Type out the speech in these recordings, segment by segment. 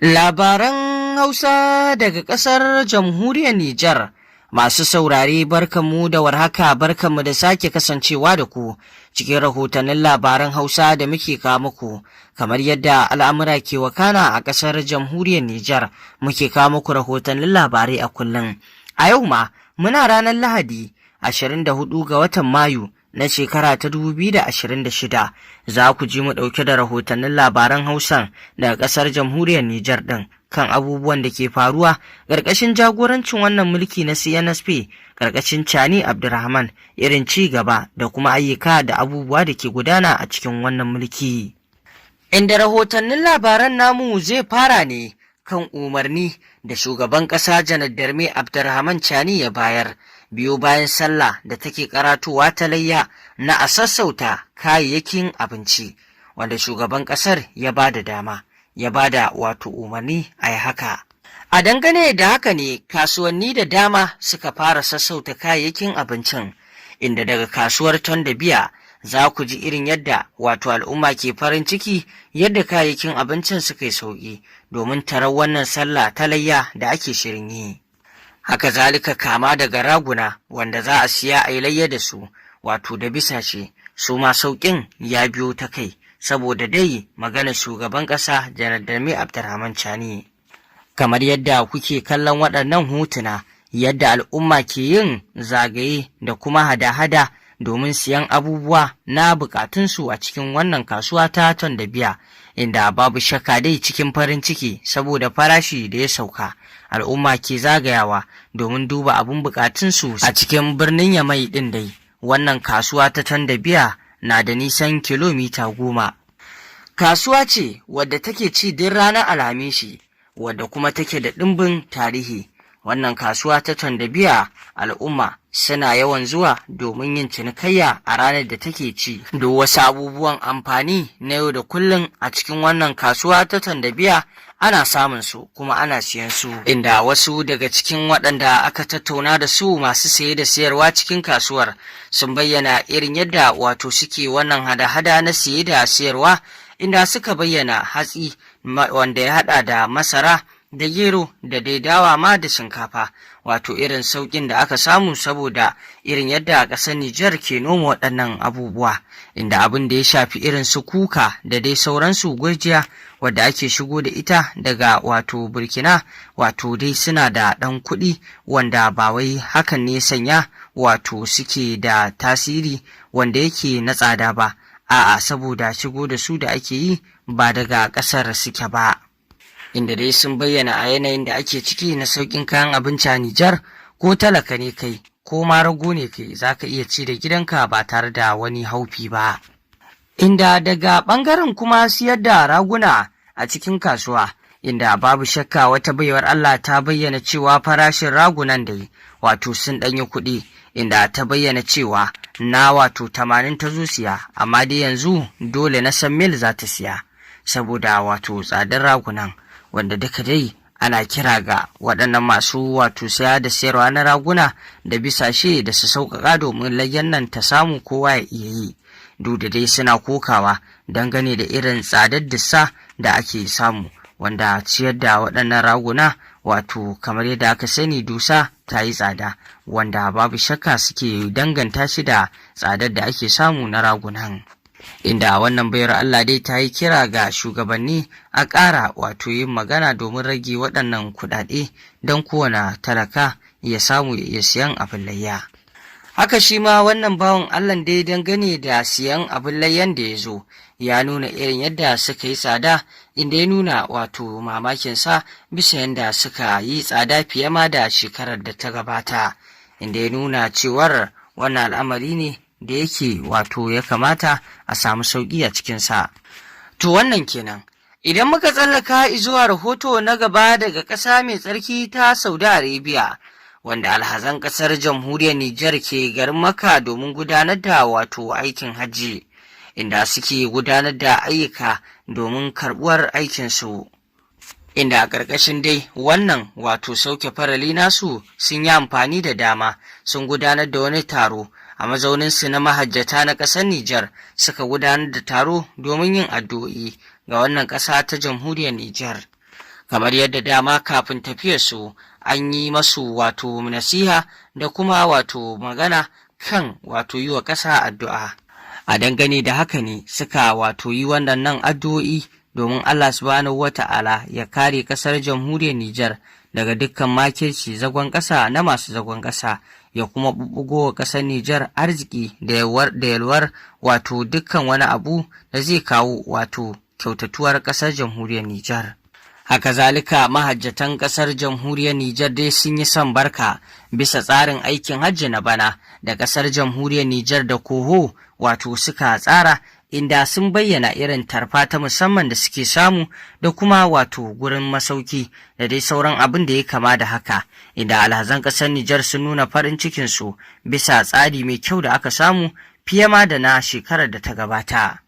Labaran Hausa daga ƙasar Jamhuriyar Nijar. Masu saurare barkanmu da warhaka, barkanmu da sake kasancewa da ku cikin rahotannin labaran Hausa da muke kawo muku. Kamar yadda al'amura ke wakana a ƙasar Jamhuriyar Nijar, muke kawo muku rahotannin labarai a kullum. A yau ma muna ranar Lahadi 24 ga watan Mayu na shekara ta 2026. Za ku ji mu ɗauke da rahotannin labaran Hausan daga ƙasar Jamhuriyar Nijar ɗin kan abubuwan da ke faruwa ƙarƙashin jagorancin wannan mulki na CNSP ƙarƙashin Chani Abdurrahman, irin ci gaba da kuma ayyuka da abubuwa da ke gudana a cikin wannan mulki. Inda rahotannin labaran namu zai fara ne kan umarni da shugaban ƙasa Janar Darme Abdurrahman Chani ya bayar biyo bayan sallah da take karatowa ta layya na a sassauta kayayyakin abinci, wanda shugaban ƙasar ya ba da dama, ya ba da umarni a yi haka. A dangane da haka ne kasuwanni da dama suka fara sassauta kayayyakin abincin, inda daga kasuwar Tondabiya za ku ji irin yadda al'umma ke farin ciki yadda kayayyakin abincin suka yi sauƙi domin tarar wannan sallah ta layya da ake shirin yi. Haka zalika kama daga raguna wanda za a siya a yi layya da su, da bisashe, su ma sauƙin ya biyo ta kai saboda dai maganar shugaban ƙasa Janar Darme Abdurrahman Chani. Kamar yadda kuke kallon waɗannan hotuna, yadda al'umma ke yin zagaye da kuma hada-hada domin siyan abubuwa na bukatunsu a cikin wannan kasuwa ta Tondabiya, inda babu shakka dai cikin farin ciki saboda farashi da ya sauka, al'umma ke zagayawa domin duba abun bukatunsu a cikin birnin Yamai ɗin dai. Wannan kasuwa ta Tondabiya na da nisan kilomita 10. Kasuwa ce wadda take ci duk ranar Alhamishi, wadda kuma take da ɗimbin tarihi. Wannan kasuwa ta Tondabiya al'umma suna yawan zuwa domin yin cinikayya a ranar da take ci. Duk wasu abubuwan amfani na yau da kullum a cikin wannan kasuwa ta Tondabiya ana samun su kuma ana siyan su, inda wasu daga cikin waɗanda aka tattauna da su masu saye da sayarwa cikin kasuwar sun bayyana irin yadda suke wannan hada-hada na saye da sayarwa, inda suka bayyana hatsi wanda ya haɗa da masara da gero da dai dawa ma da shinkafa, irin sauƙin da aka samu saboda irin yadda ƙasar Nijar ke noma waɗannan abubuwa, inda abin da ya shafi irin su kuka da dai sauransu, gurjiya wadda ake shigo da ita daga Burkina, dai suna da ɗan kuɗi wanda ba wai hakan ne sanya suke da tasiri wanda yake na tsada ba, a'a saboda shigo da su da ake yi ba daga ƙasar suke ba. Inda dai sun bayyana a yanayin da ake ciki na sauƙin kayan abinci a Nijar, ko talaka ne kai ko ma rago ne kai za ka iya ci da gidanka ba tare da wani haufi ba. Inda daga ɓangaren kuma siyar da raguna a cikin kasuwa, inda babu shakka wata baiwar Allah ta bayyana cewa farashin ragunan da sun ɗanyi kuɗi, inda ta bayyana cewa na 80 ta zo siya, amma dai yanzu dole na san mil za ta siya saboda tsadar ragunan, wanda duka dai ana kira ga waɗannan masu saya da sayarwa na raguna da bisashe da su sauƙaƙa domin layyan nan ta samu kowa ya iya yi. Duk da dai suna kokawa dangane da irin tsadar dissa da ake samu, wanda ciyar da waɗannan raguna kamar yadda aka sani dusa ta yi tsada, wanda babu shakka suke danganta shi da tsadar da ake samu na ragunan. Inda wannan bayar Allah dai ta yi kira ga shugabanni a ƙara yin magana domin rage waɗannan kuɗaɗe don kowane talaka ya samu ya siyan abin layya. Haka shi ma wannan bawan Allah dai dangane da siyan abin layyan da ya zo, ya nuna irin yadda suka yi tsada, inda ya nuna mamakinsa bisa yadda suka yi tsada fiye ma da shekarar da ta gabata, inda ya nuna cewar wannan al'amari ne da yake ya kamata a samu sauƙi a cikinsa. To wannan kenan. Idan muka tsallaka zuwa rahoto na gaba daga ƙasa mai tsarki ta Saudi Arabia, wanda alhazan ƙasar Jamhuriyar Nijar ke garin Makka domin gudanar da aikin hajji, inda suke gudanar da ayyuka domin karɓuwar aikinsu. Inda a ƙarƙashin dai wannan sauke farali nasu sun yi amfani da dama sun gudanar da wani taro a mazauninsu na mahajjata na ƙasar Nijar, suka gudanar da taro domin yin addu'o'i ga wannan ƙasa ta Jamhuriyar Nijar. kamar yadda dama kafin tafiyarsu an yi masu wato nasiha da kuma wato magana kan wato yi wa ƙasa addu'a. A dangane da haka ne suka wato yi wannan addu'o'i domin Allah subhanahu wata'ala ya kare ƙasar jamhuriyar Nijar daga dukkan makirci zagon ƙasa na masu zagon ƙasa, ya kuma bubbugo wa ƙasar Nijar arziki da yalwar wato dukkan wani abu da zai kawo wato kyautatuwar ƙasar jamhuriyar Nijar. Haka zalika mahajjatan ƙasar jamhuriyar Nijar dai sun yi son barka bisa tsarin aikin hajji na bana da ƙasar jamhuriyar Nijar da Koho wato suka tsara, inda sun bayyana irin tarfa ta musamman da suke samu da kuma wato gurin masauki da dai sauran abin da ya kama da haka, inda alhazan ƙasar Nijar sun nuna farin cikinsu bisa tsari mai kyau da aka samu fiye ma da na shekarar da ta gabata.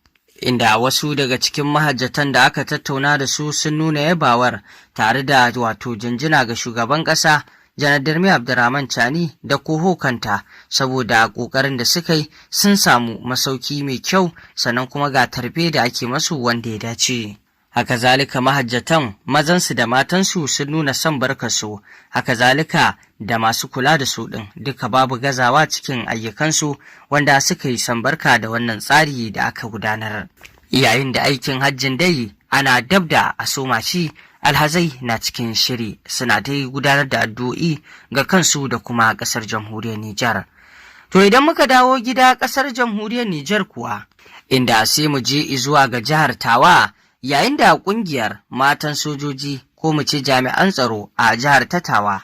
Inda wasu daga cikin mahajjatan da aka tattauna da su sun nuna yabawar tare da wato jinjina ga shugaban ƙasa Janar Darmi Abdurrahman Chani da Koho kanta saboda ƙoƙarin da suka yi sun samu masauki mai kyau sannan kuma ga tarbe da ake masu wanda ya dace. Haka zalika mahajjatan mazansu da matansu sun nuna son barkarsu, haka zalika da masu kula da su ɗin duka babu gazawa cikin ayyukansu wanda suka yi son barka da wannan tsari da aka gudanar. Yayin da aikin hajjin dai ana dab da a soma shi, alhazai na cikin shiri suna dai gudanar da addu'o'i ga kansu da kuma ƙasar jamhuriyar Nijar. To idan muka dawo gida ƙasar jamhuriyar Nijar kuwa, inda sai mu je zuwa ga jihar Tawa, yayin da ƙungiyar matan sojoji ko mu ce jami'an tsaro a jihar ta Tawa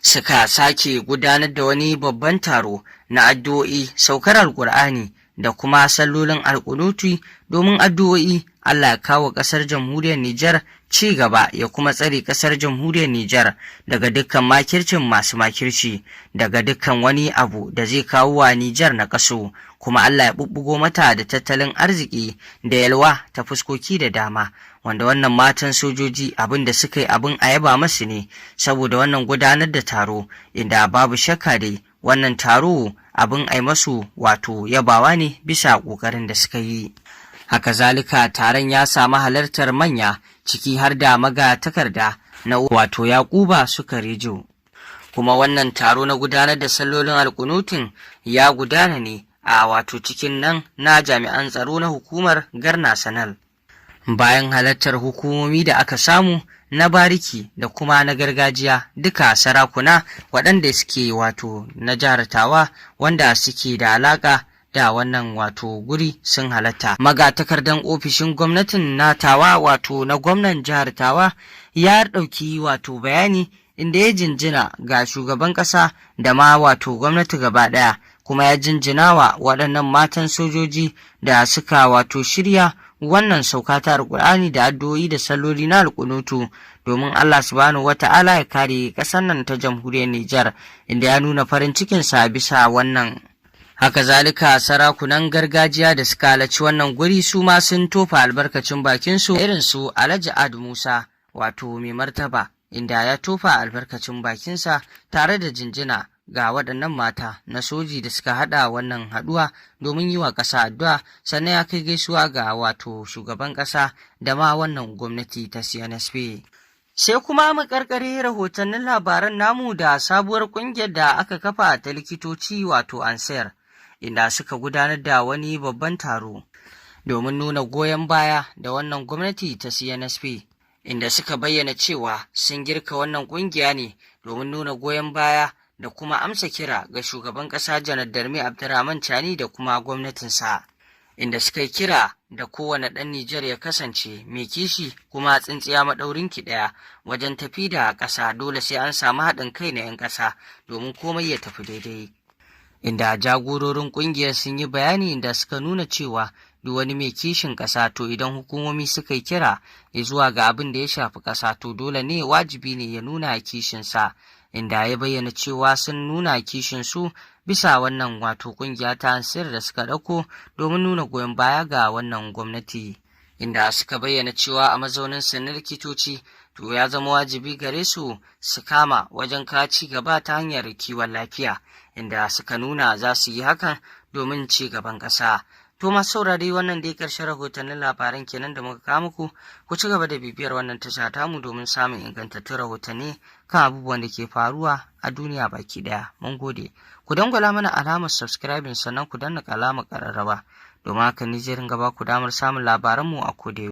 suka sake gudanar da wani babban taro na addu'o'i, saukar Alƙur'ani da kuma sallolin alƙunuti domin addu'o'i Allah ya kawo ƙasar jamhuriyar Nijar ci gaba ya kuma tsare ƙasar jamhuriyar Nijar daga dukkan makircin masu makirci, daga dukkan wani abu da zai kawo wa Nijar na kaso, kuma Allah ya bubbugo mata da tattalin arziki da yalwa ta fuskoki da dama, wanda wannan matan sojoji abin da suka yi abin a yaba masu ne saboda wannan gudanar da taro, inda babu shakka dai wannan taro abin ai masu wato yabawa ne bisa ƙoƙarin da suka yi. Haka zalika taron ya samu halartar manya ciki har da magatakarda na wato Yakuba Sukarejo. Kuma wannan taro na gudanar da sallolin alkunutin ya gudana ne a wato cikin nan na jami'an tsaro na hukumar Garna Sanal. Bayan halartar hukumomi da aka samu na bariki da kuma na gargajiya, duka sarakuna waɗanda suke wato na jihar Tawa wanda suke da alaƙa da wannan wato guri sun halatta. Magatakardan ofishin gwamnatin na Tawa wato na gwamnan jihar Tawa ya ɗauki wato bayani inda ya jinjina ga shugaban ƙasa da ma wato gwamnati gaba ɗaya, kuma ya jinjina wa waɗannan matan sojoji da suka wato shirya wannan sauka ta Alƙur'ani da addu'o'i da salloli na alƙunutu domin Allah subhanahu wata'ala ya kare ƙasar nan ta jamhuriyar Nijar, inda ya nuna farin cikinsa bisa wannan. Haka zalika sarakunan gargajiya da suka halarci wannan guri su ma sun tofa albarkacin bakinsu, irin su Alhaji Adu Musa wato mai martaba, inda ya tofa albarkacin bakinsa tare da jinjina ga waɗannan mata na soji da suka haɗa wannan haɗuwa domin yi wa ƙasa addu'a, sannan ya kai gaisuwa ga wato shugaban ƙasa da ma wannan gwamnati ta CNSP. Sai kuma mu karkare rahotannin labaran namu da sabuwar ƙungiyar da aka kafa ta likitoci wato Ansar, inda suka gudanar da wani babban taro domin nuna goyon baya da wannan gwamnati ta CNSP, inda suka bayyana cewa sun girka wannan ƙungiya ne domin nuna goyon baya da kuma amsa kira ga shugaban ƙasa Janar Darmi Abdurrahman Chani da kuma gwamnatinsa, inda suka yi kira da kowane ɗan Nijar ya kasance mai kishi kuma tsintsiya maɗaurin ki ɗaya wajen tafi da ƙasa. Dole sai an samu haɗin kai na 'yan ƙasa domin komai ya tafi daidai. Inda jagororin ƙungiyar sun yi bayani inda suka nuna cewa duk wani mai kishin ƙasa to idan hukumomi suka yi kira zuwa ga abin da ya shafi ƙasa to dole ne wajibi ne ya nuna kishinsa, inda ya bayyana cewa sun nuna kishinsu bisa wannan wato ƙungiya ta Ansar da suka ɗauko domin nuna goyon baya ga wannan gwamnati, inda suka bayyana cewa a mazaunin su na likitoci to ya zama wajibi gare su su kama wajen kawo ci gaba ta hanyar kiwon lafiya, inda suka nuna za su yi hakan domin ci gaban ƙasa. To masu saurari wannan dai ƙarshen rahotannin labaran kenan da muka kawo muku. Ku ci gaba da bibiyar wannan tasha tamu domin samun ingantattun rahotanni kan abubuwan da ke faruwa a duniya baki ɗaya. Mun gode. Ku dangwala mana alamar subscribing sannan ku danna alamar ƙararrawa domin haka ni zai ringa ba ku damar samun labaranmu a koda